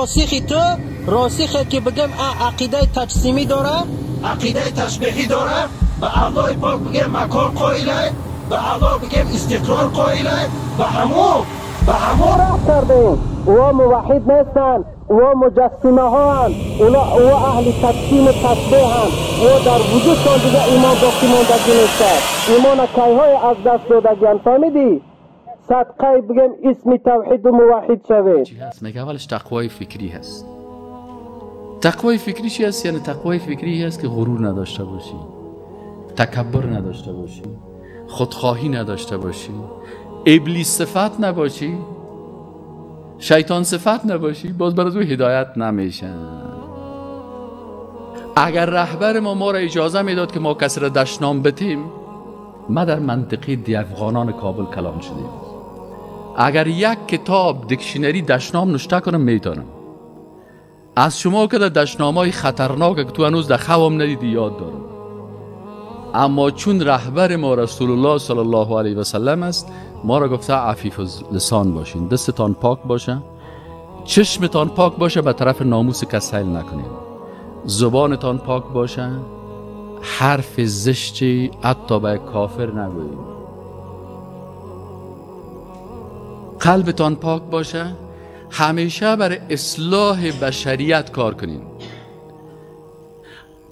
راسخی تو راسخی که بگم عقیده تجسیمی داره، عقیده تشبیهی داره، به اعلای پاک بگم مکان قائله، به اعلا بگم استقرار قائله، به همو راه کردیم. و موحد نیستن، و مجسمه ها هن، و اهل تجسیم و تشبیه هن، و در وجودشان دیگه ایمان باقی ماندگی نیست. ایمان کیهای از دست دادگیان. فهمیدی؟ صدقه بگم اسم توحید و موحد شوید. چی هست؟ میگه اولش تقوای فکری هست. تقوای فکری چی هست؟ یعنی تقوای فکری هست که غرور نداشته باشی، تکبر نداشته باشی، خودخواهی نداشته باشی، ابلیس صفت نباشی، شیطان صفت نباشی، باز برای او هدایت نمیشن. اگر رهبر ما را اجازه میداد که ما کسی را دشنام بتیم، ما در منطقه دیافغانان کابل کلان شدیم. اگر یک کتاب دیکشنری دشنام نوشته کنم میتونم. از شما که در دشنامای خطرناک که تو هنوز در خوام ندیدی یاد دارم. اما چون رهبر ما رسول الله صلی الله علیه و سلم است، ما را گفته عفیف لسان باشین، دستتان پاک باشه، چشمتان پاک باشه، به طرف ناموس کس حیل نکنید، زبانتان پاک باشه، حرف زشتی حتی به کافر نگویید، قلبتان پاک باشه، همیشه برای اصلاح بشریت کار کنین.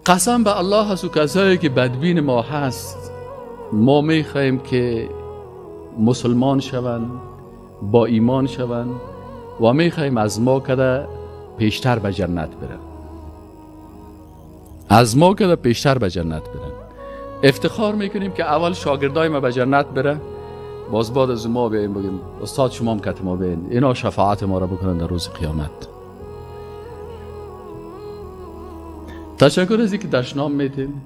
قسم به الله هست و کسایی که بدبین ما هست، ما میخواهیم که مسلمان شوند، با ایمان شوند و میخواهیم از ما کده پیشتر به جنت برن، از ما کده پیشتر به جنت برن. افتخار میکنیم که اول شاگردای ما به جنت بره، باز بعد از ما بیاییم بگیم استاد شما هم کت ما بیاین، اینا شفاعت ما را بکنن در روز قیامت. تشکر از اینکه دشنام میتیم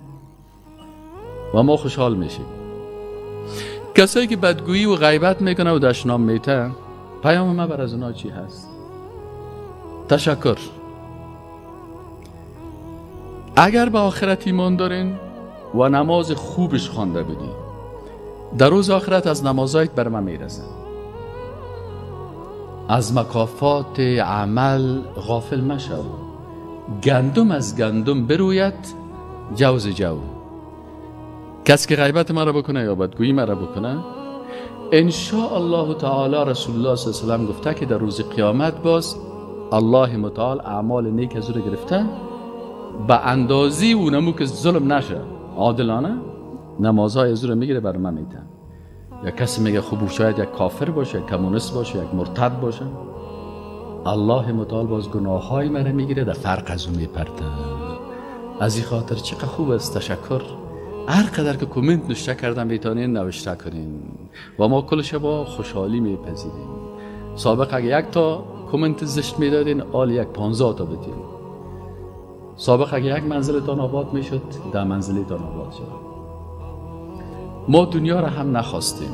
و ما خوشحال میشیم. کسایی که بدگویی و غیبت میکنه و دشنام میته، پیام ما بر از اونا چی هست؟ تشکر. اگر به آخرت ایمان دارین و نماز خوبش خوانده بدی، در روز آخرت از نمازایت بر من میرسه. از مکافات عمل غافل مشو. گندم از گندم بروید، جوز جو. کس که غیبت مرا بکنه یا بدگویی مرا بکنه، ان شاء الله تعالی رسول الله صلی الله علیه و سلم گفته که در روز قیامت باز الله متعال اعمال نیک از او را گرفته، به اندازی اونمو که ظلم نشه عادلانه نمازهای از او را میگیره بر من میتن. یا کسی میگه خوب شاید یک کافر باشه، یک کمونیست باشه، یک مرتد باشه، الله متعال باز گناه های من میگیره، در فرق از اون میپرته. از این خاطر چقدر خوب است. تشکر. هر قدر که کامنت نوشته کردم بیتانین نوشته کنین و ما کل شبا خوشحالی میپذیریم. سابق اگه یک تا کامنت زشت میدادین، آل یک 15 تا بدین. سابق اگه یک منزلتان آباد میشد، 10 منزلتان آباد شد. ما دنیا را هم نخواستیم.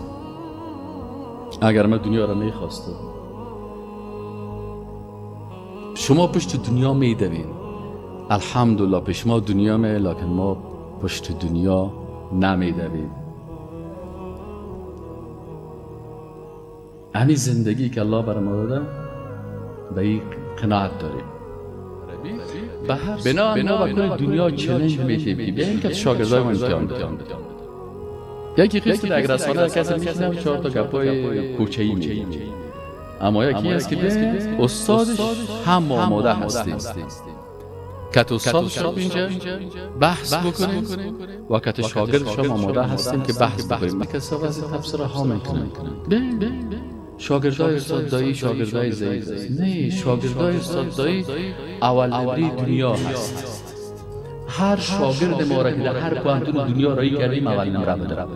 اگر ما دنیا را میخواستیم، شما پشت دنیا میدوین. الحمدلله پیش ما دنیا می، لکن ما پشت دنیا نمیدویم. همین زندگی که الله برای ما داده، به این قناعت داریم. بنا ما بکنه دنیا چلنج میشه. بیاییم که شاگردای ما امتحان بدیم. یکی خیلی در اگر رسانه کسی میشنم 4 تا گپای کوچه‌ای میگه، اما یکی هست که استادش هم آماده هستیم که استادش را اینجا بحث بکنیم و که شاگردش هم آماده هستیم که بحث بکنیم. کسی واسه تفسیر ها میکنه. شاگردای استاد دایی شاگردای ضعیف است. نه، شاگردای استاد دایی اول نبری دنیا هست. هر شاگرد ما را که در هر پوانتون دنیا رایی کردیم اول نمره بده.